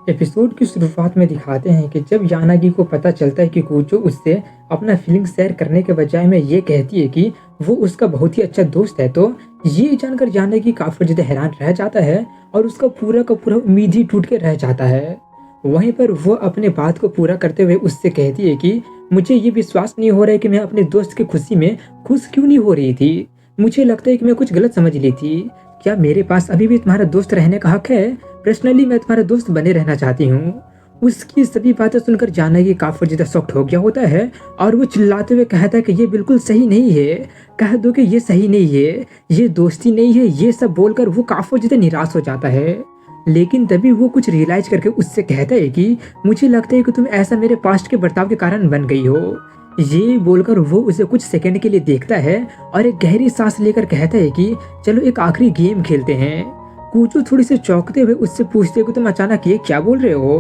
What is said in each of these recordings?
Episode की शुरुआत में दिखाते हैं कि जब यानागी को पता चलता है कि कूचो उससे अपना फीलिंग शेयर करने के बजाय में ये कहती है कि वो उसका बहुत ही अच्छा दोस्त है, तो ये जानकर यानागी काफी ज़्यादा हैरान रह जाता है और उसका पूरा का पूरा उम्मीद ही टूट के रह जाता है। वहीं पर वो अपने बात को पूरा करते हुए उससे कहती है कि मुझे ये विश्वास नहीं हो रहा है कि मैं अपने दोस्त की खुशी में खुश क्यों नहीं हो रही थी। मुझे लगता है कि मैं कुछ गलत समझ ली थी। क्या मेरे पास अभी भी तुम्हारा दोस्त रहने का हक है? पर्सनली मैं तुम्हारा दोस्त बने रहना चाहती हूँ। उसकी सभी बातें सुनकर यानागी काफी ज्यादा शॉक्ड हो गया होता है और वो चिल्लाते हुए कहता है कि ये बिल्कुल सही नहीं है। कह दो कि ये सही नहीं है, ये दोस्ती नहीं है। ये सब बोलकर वो काफी ज्यादा निराश हो जाता है। लेकिन तभी वो कुछ रियलाइज करके उससे कहता है कि मुझे लगता है कि तुम ऐसा मेरे पास्ट के बर्ताव के कारण बन गई हो। ये बोलकर वो उसे कुछ सेकंड के लिए देखता है और एक गहरी सांस लेकर कहता है कि चलो एक आखिरी गेम खेलते हैं। कूचो थोड़ी से चौंकते हुए उससे पूछते कि तुम अचानक ये क्या बोल रहे हो।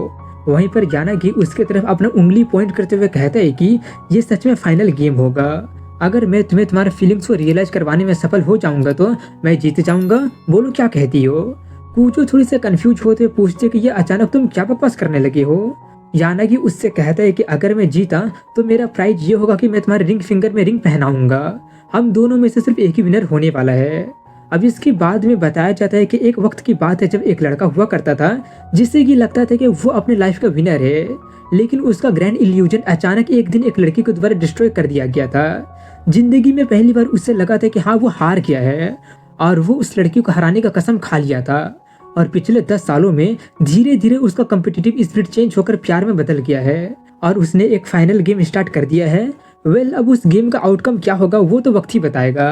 वहीं पर यानागी उसके तरफ अपना उंगली पॉइंट करते हुए कहता है कि ये सच में फाइनल गेम होगा। अगर मैं तुम्हें तुम्हारे फीलिंग्स को रियलाइज करवाने में सफल हो जाऊंगा तो मैं जीत जाऊंगा। बोलो क्या कहती हो। कूचो थोड़ी से कंफ्यूज होते हुए पूछते कि ये अचानक तुम क्या बकवास करने लगे हो। यानागी उससे कहता है कि अगर मैं जीता तो मेरा प्राइज ये होगा कि मैं तुम्हारे रिंग फिंगर में रिंग पहनाऊंगा। हम दोनों में से सिर्फ एक ही विनर होने वाला है। अब इसके बाद में बताया जाता है कि एक वक्त की बात है जब एक लड़का हुआ करता था जिससे कि लगता था कि वो अपने लाइफ का विनर है, लेकिन उसका ग्रैंड इल्यूजन अचानक एक दिन एक लड़की के द्वारा डिस्ट्रॉय कर दिया गया था। जिंदगी में पहली बार उससे लगा था कि हाँ वो हार गया है और वो उस लड़की को हराने का कसम खा लिया था। और पिछले 10 सालों में धीरे धीरे उसका कम्पिटिटिव स्पिरिट चेंज होकर प्यार में बदल गया है और उसने एक फाइनल गेम स्टार्ट कर दिया है। अब उस गेम का आउटकम क्या होगा वो तो वक्त ही बताएगा।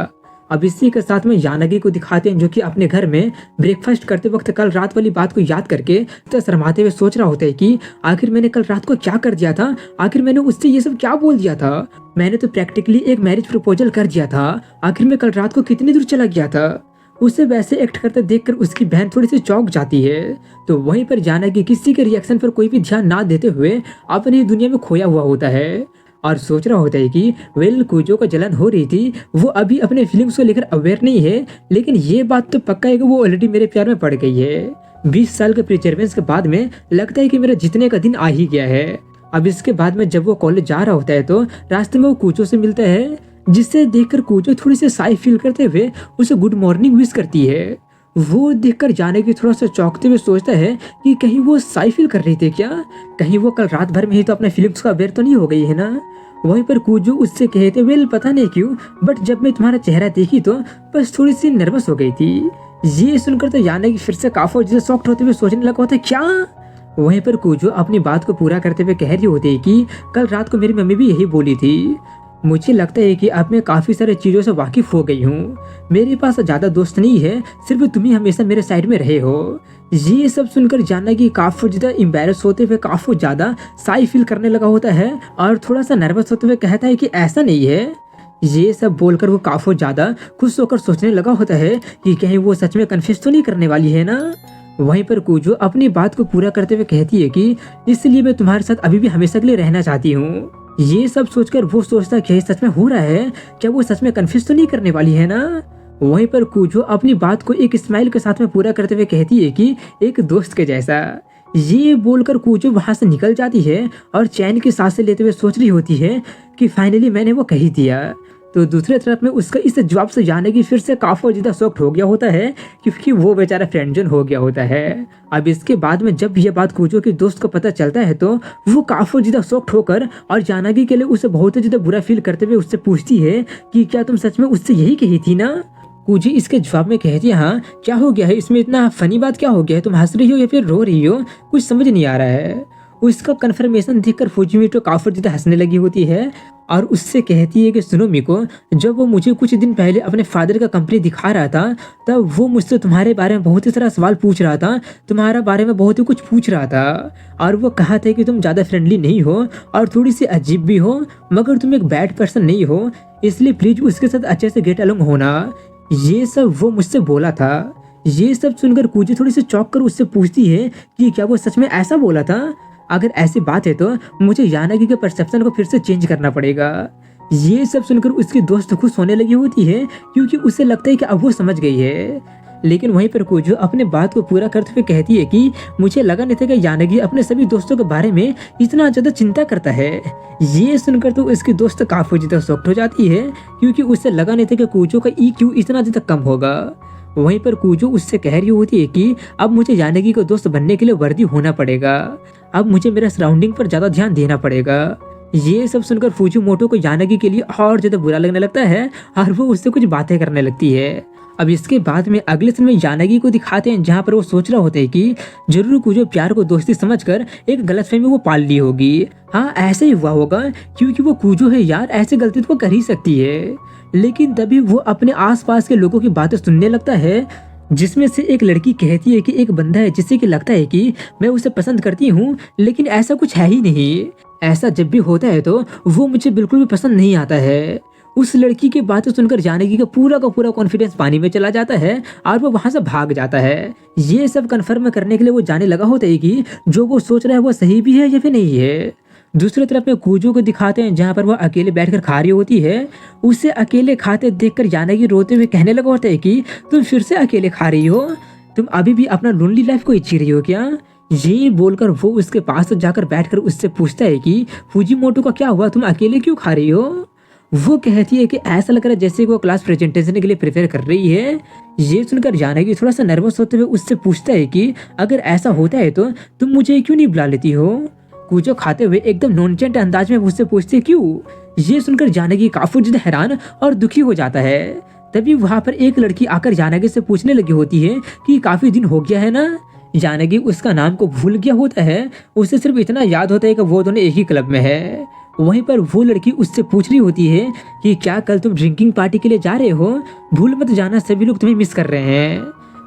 अब इसी के साथ में यानागी को दिखाते हैं जो कि अपने घर में ब्रेकफास्ट करते वक्त कल रात वाली बात को याद करके तो शर्माते हुए सोच रहा होता है कि आखिर मैंने कल रात को क्या कर दिया था, आखिर मैंने उससे ये सब क्या बोल दिया था। मैंने तो प्रैक्टिकली एक मैरिज प्रपोजल कर दिया था, आखिर मैं कल रात को कितनी दूर चला गया था। उसे वैसे एक्ट करते देखकर उसकी बहन थोड़ी सी चौंक जाती है। तो वहीं पर यानागी किसी के रिएक्शन पर कोई भी ध्यान ना देते हुए अपनी दुनिया में खोया हुआ होता है और सोच रहा होता है कि कूजो को जलन हो रही थी, वो अभी अपने फीलिंग्स को लेकर अवेयर नहीं है, लेकिन ये बात तो पक्का है कि वो ऑलरेडी मेरे प्यार में पड़ गई है। 20 साल के प्रिजर्वेंस के बाद में लगता है कि मेरा जीतने का दिन आ ही गया है। अब इसके बाद में जब वो कॉलेज जा रहा होता है तो रास्ते में वो कूजो से मिलता है, जिससे देखकर कूजो थोड़ी सी साई फील करते हुए उसे गुड मॉर्निंग विश करती है। वो देखकर यानागी थोड़ा सा चौंकते हुए सोचता है कि कहीं वो साई फील कर रही थी क्या, कहीं वो कल रात भर में ही तो अपने फीलिंग्स का अवेयर तो नहीं हो गई है ना। वहीं पर कूजो उससे कहते वेल पता नहीं क्यों बट जब मैं तुम्हारा चेहरा देखी तो बस थोड़ी सी नर्वस हो गई थी। ये सुनकर तो यानागी फिर से काफी जैसे शॉक्ड होते हुए सोचने लगा होता है क्या। वहीं पर कूजो अपनी बात को पूरा करते हुए कह रही होती है कि कल रात को मेरी मम्मी भी यही बोली थी। मुझे लगता है कि अब मैं काफ़ी सारे चीज़ों से वाकिफ़ हो गई हूँ। मेरे पास ज़्यादा दोस्त नहीं है, सिर्फ तुम ही हमेशा मेरे साइड में रहे हो। ये सब सुनकर यानागी काफ़ी ज़्यादा एम्बैरस होते हुए काफ़ी ज़्यादा साई फील करने लगा होता है और थोड़ा सा नर्वस होते हुए कहता है कि ऐसा नहीं है। ये सब बोलकर वो काफ़ी ज़्यादा खुश होकर सोचने लगा होता है कि कहीं वो सच में कन्फेस तो नहीं करने वाली है ना। वहीं पर कूजो अपनी बात को पूरा करते हुए कहती है कि इसलिए मैं तुम्हारे साथ अभी भी हमेशा के लिए रहना चाहती हूँ। ये सब सोचकर वो सोचता क्या सच में हो रहा है, क्या वो सच में कन्फ्यूज तो नहीं करने वाली है ना। वहीं पर कूजो अपनी बात को एक स्माइल के साथ में पूरा करते हुए कहती है कि एक दोस्त के जैसा। ये बोलकर कूजो वहां से निकल जाती है और चैन की सांसें लेते हुए सोच रही होती है कि फाइनली मैंने वो कह दिया। तो दूसरे तरफ में उसका इस जवाब से यानागी फिर से काफी ज्यादा शॉक्ड हो गया होता है क्योंकि वो बेचारा फ्रेंडजन हो गया होता है। अब इसके बाद में जब यह बात कूजो के दोस्त को पता चलता है तो वो काफी ज्यादा शॉक्ड होकर और यानागी के लिए उसे बहुत ज्यादा बुरा फील करते हुए उससे पूछती है कि क्या तुम सच में उससे यही कही थी ना। कूजी इसके जवाब में कहती है हाँ क्या हो गया है, इसमें इतना फनी बात क्या हो गया है, तुम हंस रही हो या फिर रो रही हो, कुछ समझ नहीं आ रहा है। उसका कन्फर्मेशन देखकर फुजिमिटो काफी ज्यादा हंसने लगी होती है और उससे कहती है कि सुनो मिको, जब वो मुझे कुछ दिन पहले अपने फादर का कंपनी दिखा रहा था तब वो मुझसे तुम्हारे बारे में बहुत ही सारा सवाल पूछ रहा था, तुम्हारा बारे में बहुत ही कुछ पूछ रहा था और वो कहा था कि तुम ज़्यादा फ्रेंडली नहीं हो और थोड़ी सी अजीब भी हो, मगर तुम एक बैड पर्सन नहीं हो, इसलिए प्लीज उसके साथ अच्छे से गेट अलोंग होना। ये सब वो मुझसे बोला था। ये सब सुनकर कूजी थोड़ी सी चौंक कर उससे पूछती है कि क्या वो सच में ऐसा बोला था। अगर ऐसी बात है तो मुझे यानागी के परसेप्शन को फिर से चेंज करना पड़ेगा। ये सब सुनकर उसकी दोस्त खुश होने लगी होती है क्योंकि उसे लगता है कि अब वो समझ गई है। लेकिन वहीं पर कूजो अपने बात को पूरा करते हुए कहती है कि मुझे लगा नहीं था कि यानागी अपने सभी दोस्तों के बारे में इतना ज्यादा चिंता करता है। ये सुनकर तो उसकी दोस्त काफी ज्यादा शॉक्ड हो जाती है, क्योंकि उसे लगा नहीं था कि कूजो का EQ इतना ज्यादा कम होगा। वहीं पर कूजो उससे कह रही होती है कि अब मुझे यानागी का दोस्त बनने के लिए वर्दी होना पड़ेगा, अब मुझे मेरा सराउंडिंग पर ज्यादा ध्यान देना पड़ेगा। ये सब सुनकर फूजीमोटो को यानागी के लिए और ज्यादा बुरा लगने लगता है और वो उससे कुछ बातें करने लगती है। अब इसके बाद में अगले सीन में यानागी को दिखाते हैं, जहाँ पर वो सोच रहा होता है कि जरूर कूजो प्यार को दोस्ती समझकर एक गलतफहमी वो पाल ली होगी। हाँ, ऐसे ही हुआ होगा, क्योंकि वो कूजो है यार, ऐसे गलती तो वो कर ही सकती है। लेकिन तभी वो अपने आसपास के लोगों की बातें सुनने लगता है, जिसमें से एक लड़की कहती है कि एक बंदा है जिससे कि लगता है कि मैं उसे पसंद करती हूँ, लेकिन ऐसा कुछ है ही नहीं। ऐसा जब भी होता है तो वो मुझे बिल्कुल भी पसंद नहीं आता है। उस लड़की की बातें सुनकर यानागी का पूरा कॉन्फिडेंस पानी में चला जाता है और वो वहां से भाग जाता है। ये सब कंफर्म करने के लिए वो जाने लगा होता है कि जो वो सोच रहा है वो सही भी है या फिर नहीं है। दूसरी तरफ में कूजो को दिखाते हैं, जहाँ पर वो अकेले बैठकर खा रही होती है। उसे अकेले खाते देखकर यानागी रोते हुए कहने लगा होता है कि तुम फिर से अकेले खा रही हो, तुम अभी भी अपना लोनली लाइफ को जी रही हो क्या? ये बोलकर वो उसके पास जाकर बैठकर उससे पूछता है कि फूजीमोटो का क्या हुआ, तुम अकेले क्यों खा रही हो? वो कहती है कि ऐसा लग रहा है जैसे वो क्लास प्रेजेंटेशन के लिए प्रिपेयर कर रही है। ये सुनकर यानागी थोड़ा सा नर्वस होते हुए उससे पूछता है कि अगर ऐसा होता है तो तुम मुझे क्यों नहीं बुला लेती हो? कूजो खाते हुए एकदम नॉनचेंट अंदाज में उससे पूछते क्यों? ये सुनकर यानागी काफी ज्यादा हैरान और दुखी हो जाता है। तभी वहां पर एक लड़की आकर यानागी से पूछने लगी होती है कि काफी दिन हो गया है ना। यानागी उसका नाम को भूल गया होता है, उसे सिर्फ इतना याद होता है कि वो दोनों एक ही क्लब में है। वहीं पर वो लड़की उससे पूछ रही होती है कि क्या कल तुम ड्रिंकिंग पार्टी के लिए जा रहे हो? भूल मत जाना, सभी लोग तुम्हें मिस कर रहे हैं।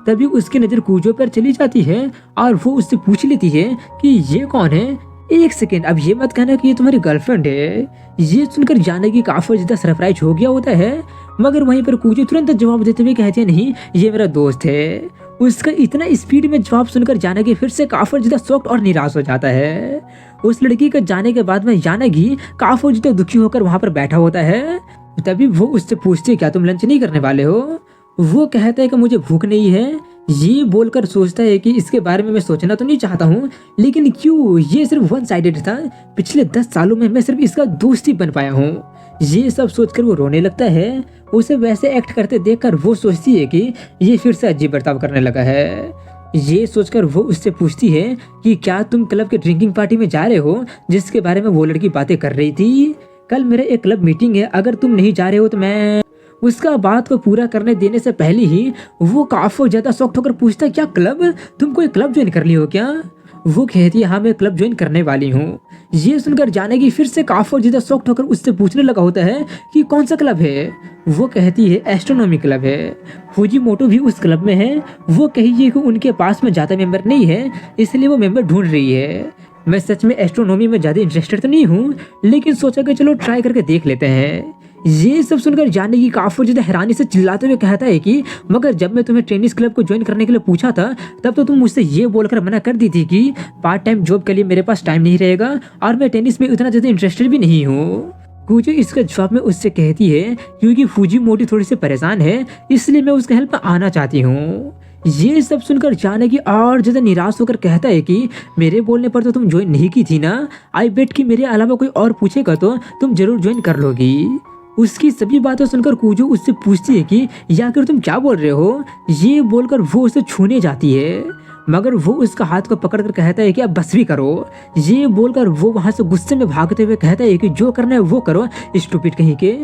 तभी उसकी नजर कूजो पर चली जाती है और वो उससे पूछ लेती है कि ये कौन है? एक सेकेंड, अब ये मत कहना कि ये तुम्हारी गर्लफ्रेंड है। ये सुनकर यानागी काफी ज्यादा सरप्राइज हो गया होता है, मगर वहीं पर कूजो तुरंत जवाब देते हुए कहती है नहीं, ये मेरा दोस्त है। उसका इतना स्पीड में जवाब सुनकर यानागी फिर से काफी ज्यादा शॉक्ड और निराश हो जाता है। उस लड़की के जाने के बाद में यानागी काफी ज्यादा दुखी होकर वहां पर बैठा होता है। तभी वो उससे पूछती है क्या तुम लंच नहीं करने वाले हो? वो कहता है कि मुझे भूख नहीं है। ये बोलकर सोचता है कि इसके बारे में मैं सोचना तो नहीं चाहता हूँ, लेकिन क्यों, ये सिर्फ वन साइडेड था। पिछले 10 सालों में मैं सिर्फ इसका दोस्त ही बन पाया हूँ। ये सब सोचकर वो रोने लगता है। उसे वैसे एक्ट करते देखकर वो सोचती है कि ये फिर से अजीब बर्ताव करने लगा है। ये सोचकर वो उससे पूछती है कि क्या तुम क्लब के ड्रिंकिंग पार्टी में जा रहे हो जिसके बारे में वो लड़की बातें कर रही थी? कल मेरे एक क्लब मीटिंग है, अगर तुम नहीं जा रहे हो तो मैं। उसका बात को पूरा करने देने से पहले ही वो काफी ज्यादा शॉक्ड होकर पूछता है क्या क्लब, तुम कोई क्लब ज्वाइन कर ली हो क्या? वो कहती है हाँ मैं क्लब ज्वाइन करने वाली हूँ। ये सुनकर यानागी फिर से काफी ज्यादा शॉक्ड होकर उससे पूछने लगा होता है कि कौन सा क्लब है? वो कहती है एस्ट्रोनॉमी क्लब है। फूजीमोटो भी उस क्लब में है। वो कही कि उनके पास में ज्यादा मेंबर नहीं है, इसलिए वो मेंबर ढूंढ रही है। मैं सच में एस्ट्रोनॉमी में ज्यादा इंटरेस्टेड तो नहीं हूँ, लेकिन सोचा कि चलो ट्राई करके देख लेते हैं। ये सब सुनकर यानागी काफी ज्यादा हैरानी से चिल्लाते हुए कहता है कि मगर जब मैं तुम्हें टेनिस क्लब को ज्वाइन करने के लिए पूछा था तब तो तुम मुझसे ये बोलकर मना कर दी थी कि पार्ट टाइम जॉब के लिए मेरे पास टाइम नहीं रहेगा और मैं टेनिस में उतना ज्यादा इंटरेस्टेड भी नहीं हूँ। कूजो इसका जवाब में उससे कहती है क्योंकि फूजीमोटो थोड़ी सी परेशान है, इसलिए मैं उसके हेल्प में आना चाहती हूँ। ये सब सुनकर यानागी और ज्यादा निराश होकर कहता है कि मेरे बोलने पर तो तुम ज्वाइन नहीं की थी ना, आई बेट कि मेरे अलावा कोई और पूछेगा तो तुम जरूर ज्वाइन कर लोगी। उसकी सभी बातें सुनकर कूजो उससे पूछती है कि याकर तुम क्या बोल रहे हो? ये बोलकर वो उसे छूने जाती है, मगर वो उसका हाथ को पकड़कर कहता है कि अब बस भी करो। ये बोलकर वो वहां से गुस्से में भागते हुए कहता है कि जो करना है वो करो, स्टूपिड कहीं के।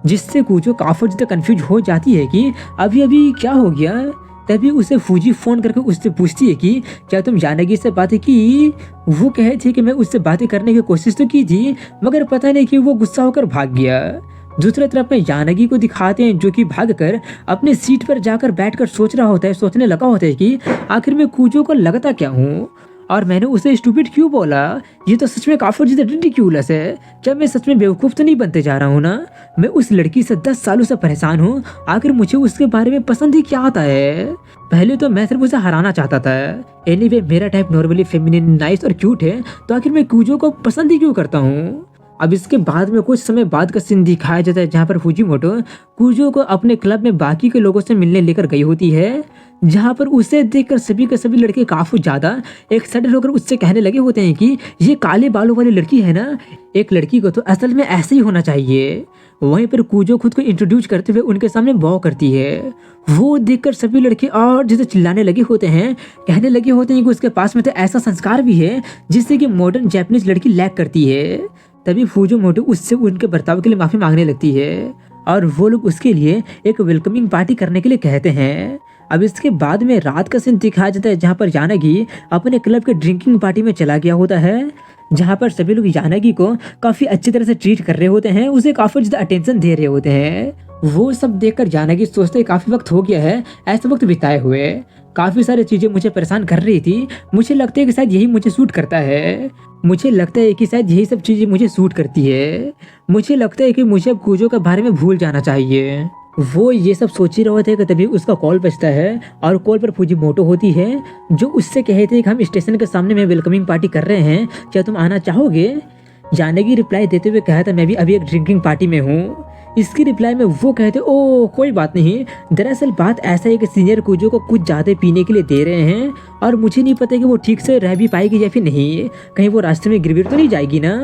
जिससे कूजो काफी ज्यादा कंफ्यूज हो जाती है कि अभी अभी क्या हो गया। तभी उसे फूजी फोन करके उससे पूछती है कि क्या तुम यानागी से बातें की? वो कहती है कि मैं उससे बातें करने की कोशिश तो की थी, मगर पता नहीं कि वो गुस्सा होकर भाग गया। दूसरी तरफ में यानागी को दिखाते हैं जो कि भागकर अपने सीट पर जाकर बैठकर सोचने लगा होता है कि आखिर मैं कूजो को लगता क्या हूँ और मैंने उसे स्टूपिड क्यों बोला। ये तो सच में काफी ज्यादा रिडिक्यूलस है। क्या मैं सच में बेवकूफ तो नहीं बनते जा रहा हूँ ना? मैं उस लड़की से 10 सालों से परेशान हूँ, आखिर मुझे उसके बारे में पसंद ही क्या आता है? पहले तो मैं सिर्फ उसे हराना चाहता था। एनीवे मेरा टाइप नॉर्मली फेमिनिन, नाइस और क्यूट है, तो आखिर मैं कूजो को पसंद ही क्यों करता हूँ? अब इसके बाद में कुछ समय बाद का सीन दिखाया जाता है जहाँ पर फुजीमोटो कुजो को अपने क्लब में बाकी के लोगों से मिलने लेकर गई होती है, जहाँ पर उसे देखकर सभी के सभी लड़के काफी ज्यादा एक्साइटेड होकर उससे कहने लगे होते हैं कि ये काले बालों वाली लड़की है ना, एक लड़की को तो असल में ऐसे ही होना चाहिए। वहीं पर कुजो खुद को इंट्रोड्यूस करते हुए उनके सामने बॉ करती है। वो देखकर सभी लड़के और जिसे चिल्लाने लगे होते हैं, कहने लगे होते हैं कि उसके पास में तो ऐसा संस्कार भी है जिससे कि मॉडर्न जापानीज लड़की लैक करती है। तभी फुजीमोटो उससे उनके बर्ताव के लिए माफी मांगने लगती है और वो लोग उसके लिए एक वेलकमिंग पार्टी करने के लिए कहते हैं। अब इसके बाद में रात का सीन दिखाया जाता है जहाँ पर यानागी अपने क्लब के ड्रिंकिंग पार्टी में चला गया होता है, जहाँ पर सभी लोग यानागी को काफी अच्छी तरह से ट्रीट कर रहे होते हैं, उसे काफी ज्यादा अटेंशन दे रहे होते हैं। वो सब देखकर यानागी सोचते काफी वक्त हो गया है ऐसे वक्त बिताए हुए, काफी सारी चीजें मुझे परेशान कर रही थी, मुझे लगता है कि शायद यही मुझे सूट करता है, मुझे लगता है कि शायद यही सब चीजें मुझे सूट करती है, मुझे लगता है कि मुझे अब कुजो के बारे में भूल जाना चाहिए। वो ये सब सोच ही रहे थे कि तभी उसका कॉल बजता है और कॉल पर फुजीमोटो होती है जो उससे कहते हैं कि हम स्टेशन के सामने में वेलकमिंग पार्टी कर रहे हैं, क्या तुम आना चाहोगे? यानागी रिप्लाई देते हुए कहा था मैं भी अभी एक ड्रिंकिंग पार्टी में हूँ। इसकी रिप्लाई में वो कहते ओ कोई बात नहीं, दरअसल बात ऐसा है कि सीनियर कुजो को कुछ ज़्यादा पीने के लिए दे रहे हैं और मुझे नहीं पता कि वो ठीक से रह भी पाएगी या फिर नहीं, कहीं वो रास्ते में गिर तो नहीं जाएगी ना।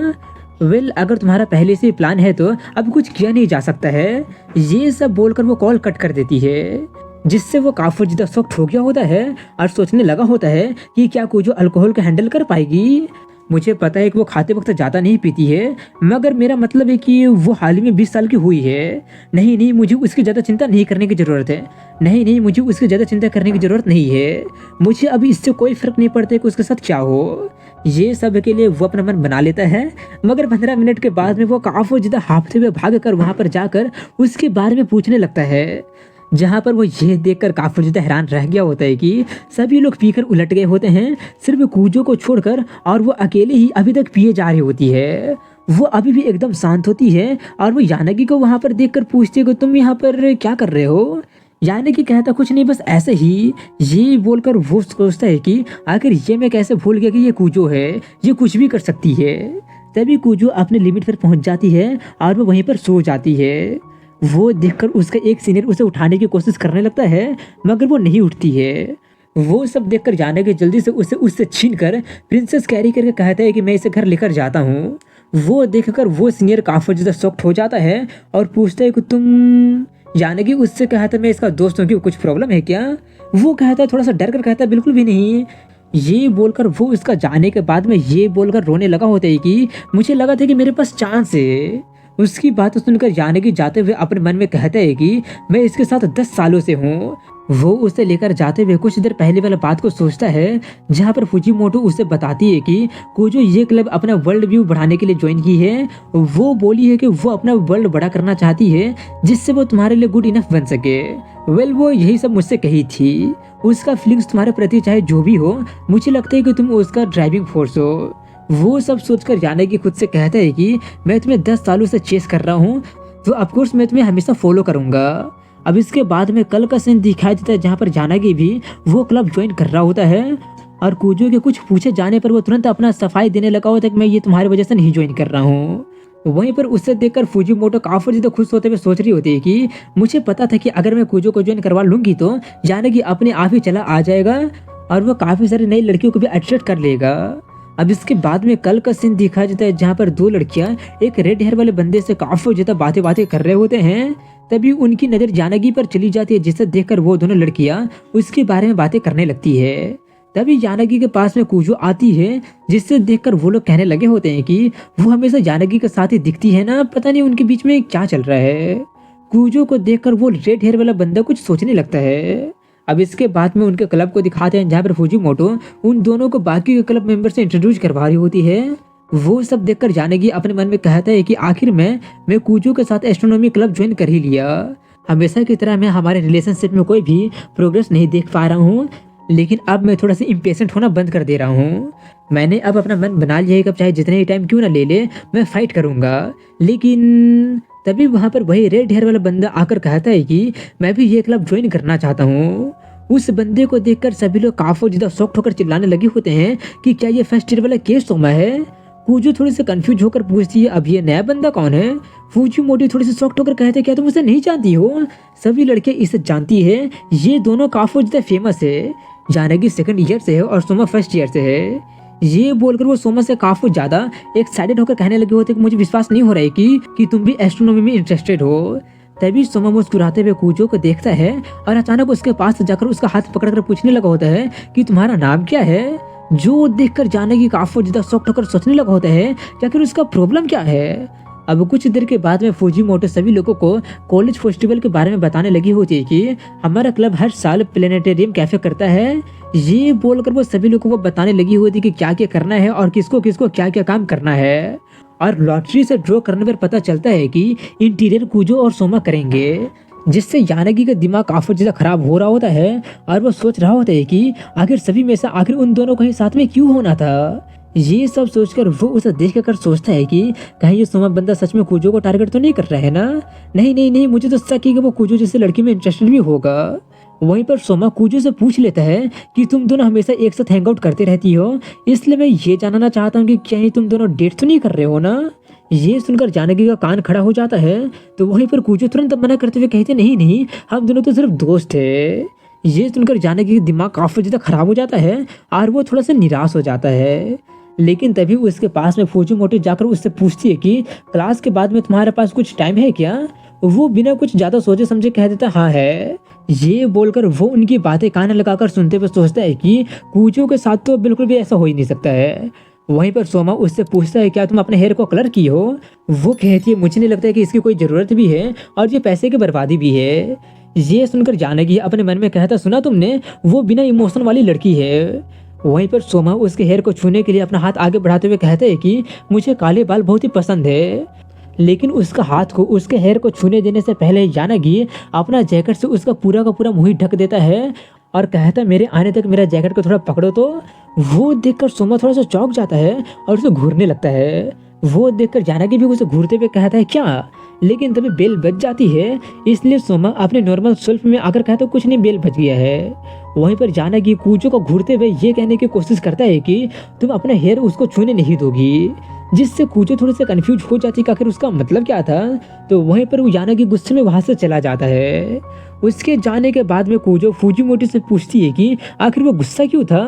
अगर तुम्हारा पहले से प्लान है तो अब कुछ किया नहीं जा सकता है। ये सब बोलकर वो कॉल कट कर देती है, जिससे वो काफी ज्यादा सख्त हो गया होता है और सोचने लगा होता है कि क्या कुजो अल्कोहल को हैंडल कर पाएगी। मुझे पता है कि वो खाते वक्त ज़्यादा नहीं पीती है, मगर मेरा मतलब है कि वो हाल ही में 20 साल की हुई है। नहीं, मुझे उसकी ज़्यादा चिंता नहीं करने की ज़रूरत है। नहीं, मुझे उसकी ज़्यादा चिंता करने की ज़रूरत नहीं है। मुझे अभी इससे कोई फ़र्क नहीं पड़ता कि उसके साथ क्या हो। ये सब के लिए वो अपना मन बना लेता है, मगर 15 मिनट के बाद में वो काफ़ी ज़्यादा हाँफते हुए भाग कर वहाँ पर जाकर उसके बारे में पूछने लगता है, जहाँ पर वो ये देखकर काफी ज्यादा हैरान रह गया होता है कि सभी लोग पीकर उलट गए होते हैं सिर्फ कुजो को छोड़कर, और वो अकेले ही अभी तक पिए जा रही होती है। वो अभी भी एकदम शांत होती है और वो यानागी को वहां पर देखकर पूछती है कि तुम यहाँ पर क्या कर रहे हो। यानागी कहता कुछ नहीं, बस ऐसे ही। ये बोलकर वो सोचता है कि आखिर ये मैं कैसे भूल गया कि ये कुजो है, ये कुछ भी कर सकती है। तभी कुजो अपने लिमिट पर पहुंच जाती है और वो वहीं पर सो जाती है। वो देखकर उसका एक सीनियर उसे उठाने की कोशिश करने लगता है, मगर वो नहीं उठती है। वो सब देखकर यानागी जल्दी से उससे छीनकर प्रिंसेस कैरी करके कहता है कि मैं इसे घर लेकर जाता हूँ। वो देखकर वो सीनियर काफी ज्यादा शॉक्ड हो जाता है और पूछता है कि तुम। यानागी उससे कहता है मैं इसका दोस्त हूँ, कि कुछ प्रॉब्लम है क्या? वो कहता है थोड़ा सा डर कर कहता है बिल्कुल भी नहीं। ये बोलकर वो इसका जाने के बाद में ये बोलकर रोने लगा होता है कि मुझे लगा था कि मेरे पास चांस है। उसकी बात सुनकर यानागी जाते हुए अपने मन में कहता है कि मैं इसके साथ 10 सालों से हूँ। वो उसे लेकर जाते हुए कुछ देर पहले वाला बात को सोचता है, जहाँ पर फुजीमोटो उसे बताती है कि कुजो ये क्लब अपना वर्ल्ड व्यू बढ़ाने के लिए ज्वाइन की है। वो बोली है कि वो अपना वर्ल्ड बड़ा करना चाहती है जिससे वो तुम्हारे लिए गुड इनफ बन सके। वो यही सब मुझसे कही थी। उसका फीलिंग्स तुम्हारे प्रति चाहे जो भी हो, मुझे लगता है कि तुम उसका ड्राइविंग फोर्स हो। वो सब सोचकर यानागी खुद से कहता है कि मैं तुम्हें 10 सालों से चेस कर रहा हूँ, तो ऑफकोर्स मैं तुम्हें हमेशा फॉलो करूंगा। अब इसके बाद में कल का सीन दिखाई देता है, जहाँ पर यानागी भी वो क्लब ज्वाइन कर रहा होता है और कुजो के कुछ पूछे जाने पर वो तुरंत अपना सफाई देने लगा होता है कि मैं ये तुम्हारी वजह से नहीं ज्वाइन कर रहा हूँ। वहीं पर उससे देखकर फुजीमोटो काफी ज्यादा खुश होते हुए सोच रही होती है कि मुझे पता था कि अगर मैं कुजो को ज्वाइन करवा लूंगी तो यानागी अपने आप ही चला आ जाएगा और वो काफी सारी नई लड़कियों को भी अट्रैक्ट कर लेगा। अब इसके बाद में कल का सीन दिखाया जाता है, जहाँ पर 2 लड़कियां एक रेड हेयर वाले बंदे से काफी ज्यादा बातें कर रहे होते हैं। तभी उनकी नजर यानागी पर चली जाती है, जिसे देखकर वो दोनों लड़कियां उसके बारे में बातें करने लगती है। तभी यानागी के पास में कुजो आती है, जिससे देखकर वो लोग कहने लगे होते हैं कि वो हमेशा यानागी के साथ ही दिखती है ना, पता नहीं उनके बीच में क्या चल रहा है। कुजो को देखकर वो रेड हेयर वाला बंदा कुछ सोचने लगता है। अब इसके बाद में उनके क्लब को दिखाते हैं, जहाँ पर फुजीमोटो उन दोनों को बाकी के क्लब मेंबर से इंट्रोड्यूस करवा रही होती है। वो सब देखकर यानागी अपने मन में कहता है कि आखिर मैं कुजो के साथ एस्ट्रोनॉमी क्लब ज्वाइन कर ही लिया। हमेशा की तरह मैं हमारे रिलेशनशिप में कोई भी प्रोग्रेस नहीं देख पा रहा हूँ, लेकिन अब मैं थोड़ा सा इम्पेशेंट होना बंद कर दे रहा हूँ। मैंने अब अपना मन बना लिया है कि अब चाहे जितने ही टाइम क्यों ना ले ले, मैं फाइट करूँगा। लेकिन तभी वहाँ पर वही रेड हेयर वाला बंदा आकर कहता है कि मैं भी ये क्लब ज्वाइन करना चाहता हूँ। उस बंदे को देखकर सभी लोग काफी ज्यादा शॉक्ड होकर चिल्लाने लगे होते हैं कि क्या ये फर्स्ट ईयर वाला केस सोमा है। कूजो थोड़ी सी कंफ्यूज होकर पूछती है, अब ये नया बंदा कौन है? फूजीमोटो थोड़ी सी शॉक्ड होकर कहते हैं, क्या तुम उसे नहीं जानती हो? सभी लड़कियां इसे जानती है, ये दोनों काफी ज्यादा फेमस है। जानकी सेकंड ईयर से है और सोमा फर्स्ट ईयर से है। ये बोलकर वो सोमा से काफी ज्यादा एक्साइटेड होकर कहने लगे होते कि मुझे विश्वास नहीं हो रहा है कि तुम भी एस्ट्रोनॉमी में इंटरेस्टेड हो। तभी सोमा मुस्कुराते हुए कूजो को देखता है और अचानक उसके पास जाकर उसका हाथ पकड़कर पूछने लगा होता है कि तुम्हारा नाम क्या है? जो देखकर जानकी काफी ज्यादा शॉक्ड होकर सोचने लगा होता है कि आखिर उसका प्रॉब्लम क्या है। अब कुछ देर के बाद में फूजीमोटो सभी लोगों को कॉलेज फेस्टिवल के बारे में बताने लगी होती है कि हमारा क्लब हर साल प्लेनेटेरियम कैफे करता है। ये बोलकर वो सभी लोगों को बताने लगी होती है कि क्या क्या करना है और किसको किसको क्या क्या काम करना है। और लॉटरी से ड्रॉ करने पर पता चलता है कि इंटीरियर कूजो और सोमा करेंगे, जिससे जानकी का दिमाग काफी ज्यादा खराब हो रहा होता है और वो सोच रहा होता है कि आखिर सभी में से आखिर उन दोनों को ही साथ में क्यों होना था। ये सब सोचकर वो उसे देख कर सोचता है कि कहीं ये सोमा बंदा सच में कूजो को टारगेट तो नहीं कर रहा है ना? नहीं नहीं नहीं, मुझे तो शक है कि वो कूजो जैसे लड़की में इंटरेस्टेड भी होगा। वहीं पर सोमा कूजो से पूछ लेता है कि तुम दोनों हमेशा एक साथ हैंग आउट करते रहती हो, इसलिए मैं ये जानना चाहता हूँ कि कहीं तुम दोनों डेट तो नहीं कर रहे हो ना? ये सुनकर जानकी का कान खड़ा हो जाता है। तो वहीं पर कूजो तुरंत मना करते हुए कहते, नहीं नहीं, हम दोनों तो सिर्फ दोस्त है। ये सुनकर जानकी का दिमाग काफी ज्यादा खराब हो जाता है और वो थोड़ा सा निराश हो जाता है। लेकिन तभी उसके पास में फूजीमोटो जाकर उससे पूछती है कि क्लास के बाद में तुम्हारे पास कुछ टाइम है क्या? वो बिना कुछ ज्यादा सोचे समझे कह देता, हाँ है। ये बोलकर वो उनकी बातें कान लगाकर सुनते हुए सोचता है कि कूजो के साथ तो बिल्कुल भी ऐसा हो ही नहीं सकता है। वहीं पर सोमा उससे पूछता है, क्या तुम अपने हेयर को कलर की हो? वो कहती है, मुझे नहीं लगता है कि इसकी कोई जरूरत भी है और ये पैसे की बर्बादी भी है। ये सुनकर जानकी अपने मन में कहता, सुना तुमने, वो बिना इमोशन वाली लड़की है। वहीं पर सोमा उसके हेयर को छूने के लिए अपना हाथ आगे बढ़ाते हुए कहते हैं कि मुझे काले बाल बहुत ही पसंद है। लेकिन उसका हाथ को उसके हेयर को छूने देने से पहले जानकी अपना जैकेट से उसका पूरा का पूरा मुंह ढक देता है और कहता है, मेरे आने तक मेरा जैकेट को थोड़ा पकड़ो। तो वो देखकर सोमा थोड़ा सा चौंक जाता है और उसे घूरने लगता है। वो देखकर जानकी भी उसे घूरते हुए कहता है, क्या? लेकिन तभी बेल बज जाती है, इसलिए सोमा अपने नॉर्मल सेल्फ में आकर कहता है, कुछ नहीं, बेल बज गया है। वहीं पर जानकी कूजो को घूरते हुए ये कहने की कोशिश करता है कि तुम अपना हेयर उसको छूने नहीं दोगी, जिससे कूजो थोड़ी सी कंफ्यूज हो जाती है कि आखिर उसका मतलब क्या था। तो वहीं पर वो जानकी गुस्से में वहां से चला जाता है। उसके जाने के बाद में कूजो फूजीमोटो से पूछती है कि आखिर वो गुस्सा क्यों था।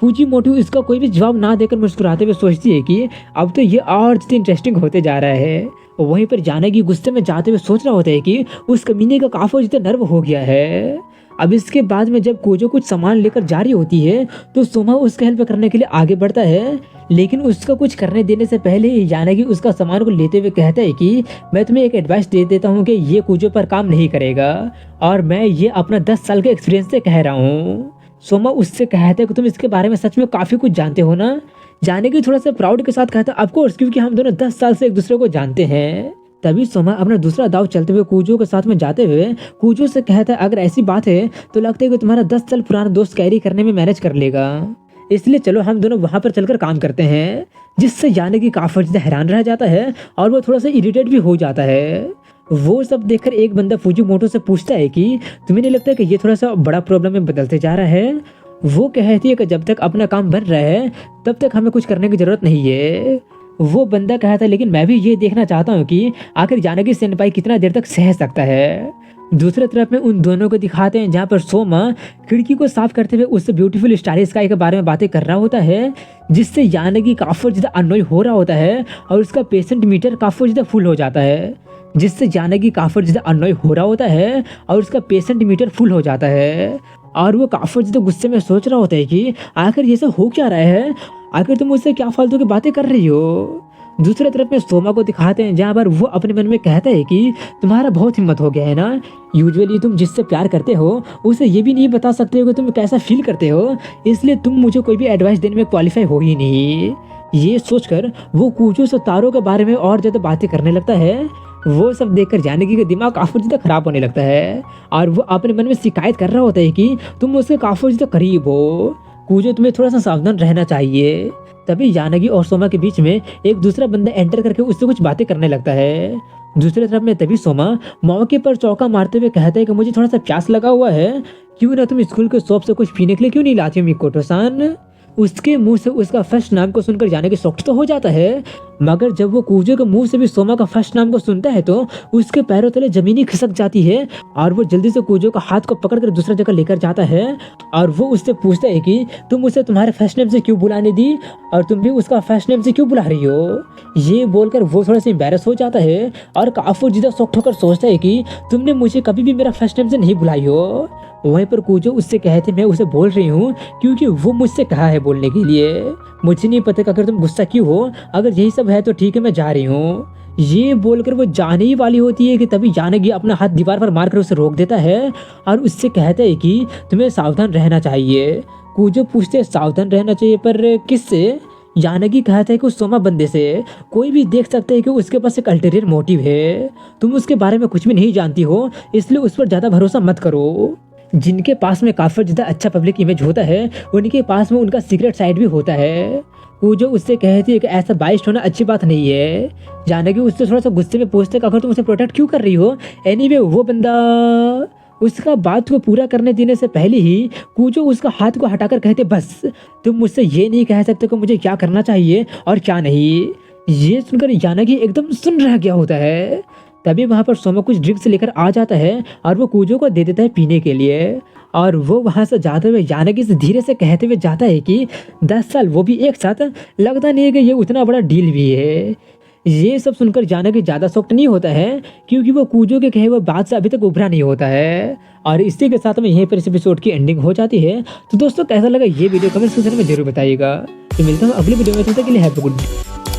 फूजीमोटो इसका कोई भी जवाब ना देकर मुस्कुराते हुए सोचती है कि अब तो ये और ज्यादा इंटरेस्टिंग होते जा रहा है। वहीं पर जानकी गुस्से में जाते हुए सोच रहा होता है कि उस कमीने का काफी ज्यादा नर्व हो गया है। अब इसके बाद में जब कूजो कुछ सामान लेकर जा रही होती है तो सोमा उसका हेल्प करने के लिए आगे बढ़ता है, लेकिन उसका कुछ करने देने से पहले ही जानकी उसका सामान को लेते हुए कहता है कि मैं तुम्हें एक एडवाइस दे देता हूँ कि ये कूजो पर काम नहीं करेगा और मैं ये अपना 10 साल के एक्सपीरियंस से कह रहा हूँ। सोमा उससे कहता है कि तुम इसके बारे में सच में काफी कुछ जानते हो ना? जानकी थोड़ा सा प्राउड के साथ कहता है, ऑफ कोर्स, क्योंकि हम दोनों 10 साल से एक दूसरे को जानते हैं। तभी सोमा अपना दूसरा दाव चलते हुए कूजो के साथ में जाते हुए कूजो से कहता है, अगर ऐसी बात है तो लगता है कि तुम्हारा 10 साल पुराना दोस्त कैरी करने में मैनेज कर लेगा, इसलिए चलो हम दोनों वहां पर चलकर काम करते हैं। जिससे जानकी काफी ज्यादा हैरान रह जाता है और वो थोड़ा सा इरिटेट भी हो जाता है। वो सब देखकर एक बंदा फूजीमोटो से पूछता है कि तुम्हें नहीं लगता कि ये थोड़ा सा बड़ा प्रॉब्लम में बदलते जा रहा है? वो कहती है कि जब तक अपना काम बन रहा है तब तक हमें कुछ करने की जरूरत नहीं है। वो बंदा कहता है, लेकिन मैं भी ये देखना चाहता हूँ कि आखिर जानकी सेनपाई कितना देर तक सह सकता है। दूसरी तरफ में उन दोनों को दिखाते हैं जहाँ पर सोमा खिड़की को साफ करते हुए उससे ब्यूटीफुल स्टार स्काई के बारे में बातें कर रहा होता है, जिससे जानकी काफी ज्यादा अननोय हो रहा होता है और उसका पेशेंट मीटर काफी ज्यादा फुल हो जाता है। जिससे जानकी काफी ज्यादा अननोय हो रहा होता है और उसका पेशेंट मीटर फुल हो जाता है और वो काफी ज्यादा गुस्से में सोच रहा होता है कि आखिर ये सब हो क्या रहा है, आखिर तुम मुझसे क्या फालतू की बातें कर रही हो। दूसरी तरफ में सोमा को दिखाते हैं जहाँ पर वो अपने मन में कहता है कि तुम्हारा बहुत हिम्मत हो गया है ना, यूजुअली तुम जिससे प्यार करते हो उसे ये भी नहीं बता सकते हो कि तुम कैसा फील करते हो, इसलिए तुम मुझे कोई भी एडवाइस देने में क्वालिफाई हो ही नहीं। ये सोचकर वो कूजो से तारों के बारे में और ज्यादा बातें करने लगता है। वो सब देखकर जानकी का दिमाग काफी ज्यादा खराब होने लगता है और वो अपने मन में शिकायत कर रहा होता है कि तुम मुझसे काफी ज्यादा करीब हो, कूजो तुम्हें थोड़ा सा सावधान रहना चाहिए। तभी जानकी और सोमा के बीच में एक दूसरा बंदा एंटर करके उससे कुछ बातें करने लगता है। दूसरी तरफ में तभी सोमा मौके पर चौका मारते हुए कहता है कि मुझे थोड़ा सा प्यास लगा हुआ है, क्यों ना तुम स्कूल के शॉप से कुछ पीने के लिए क्यों नहीं लाती हो मिकोटो-सान। उसके मुंह से उसका फर्स्ट नाम को सुनकर यानागी शॉक्ड तो हो जाता है, मगर जब वो कूजो के मुंह से भी सोमा का फर्स्ट नाम को सुनता है तो उसके पैरों तले जमीनी खिसक जाती है और वो जल्दी से कूजो का हाथ को पकड़कर दूसरा जगह लेकर जाता है और वो उससे पूछता है कि तुम उसे तुम्हारे फर्स्ट नेम से क्यों बुलाने दी और तुम भी उसका फर्स्ट नेम से क्यों बुला रही हो। ये बोलकर वो थोड़ा सा एम्बैरस हो जाता है और काफी ज्यादा शॉक्ड होकर सोचता है कि तुमने मुझे कभी भी मेरा फर्स्ट नेम से नहीं बुलाई हो। वहीं पर कूजो उससे कहते मैं उसे बोल रही हूँ क्योंकि वो मुझसे कहा है बोलने के लिए, मुझे नहीं पता अगर तुम गुस्सा क्यों हो, अगर यही सब है तो ठीक है मैं जा रही हूँ। ये बोलकर वो जाने ही वाली होती है कि तभी यानागी अपना हाथ दीवार पर मारकर उसे रोक देता है और उससे कहता है कि तुम्हें सावधान रहना चाहिए। कूजो पूछते सावधान रहना चाहिए पर किससे। यानागी कहता है कि उस सोमा बंदे से, कोई भी देख सकता है कि उसके पास एक अल्टीरियर मोटिव है, तुम उसके बारे में कुछ भी नहीं जानती हो इसलिए उस पर ज़्यादा भरोसा मत करो। जिनके पास में काफ़ी ज़्यादा अच्छा पब्लिक इमेज होता है उनके पास में उनका सीक्रेट साइड भी होता है। वो जो उससे कहती है कि ऐसा बाइस्ट होना अच्छी बात नहीं है। यानागी उससे थोड़ा सा गुस्से में पूछते अगर तुम उसे प्रोटेक्ट क्यों कर रही हो। एनीवे वो बंदा उसका बात को पूरा करने देने से पहले ही कूजो उसका हाथ को हटाकर कहते बस तुम मुझसे ये नहीं कह सकते कि मुझे क्या करना चाहिए और क्या नहीं। ये सुनकर यानागी एकदम सुन रह गया होता है। तभी वहाँ पर सोमा कुछ ड्रिंक्स लेकर आ जाता है और वो कूजो को दे देता है पीने के लिए और वो वहाँ से जाते हुए यानागी से धीरे से कहते हुए जाता है कि 10 साल वो भी एक साथ, लगता नहीं है कि ये उतना बड़ा डील भी है। ये सब सुनकर यानागी ज़्यादा शॉक्ड नहीं होता है क्योंकि वो कूजो के कहे हुए बात से अभी तक उभरा नहीं होता है। और इसी के साथ में यहीं पर इस एपिसोड की एंडिंग हो जाती है। तो दोस्तों कैसा लगा ये वीडियो कमेंट सेक्शन में जरूर बताइएगा। तो मिलता हूँ अगली वीडियो में, तब तक के लिए हैप्पी गुड।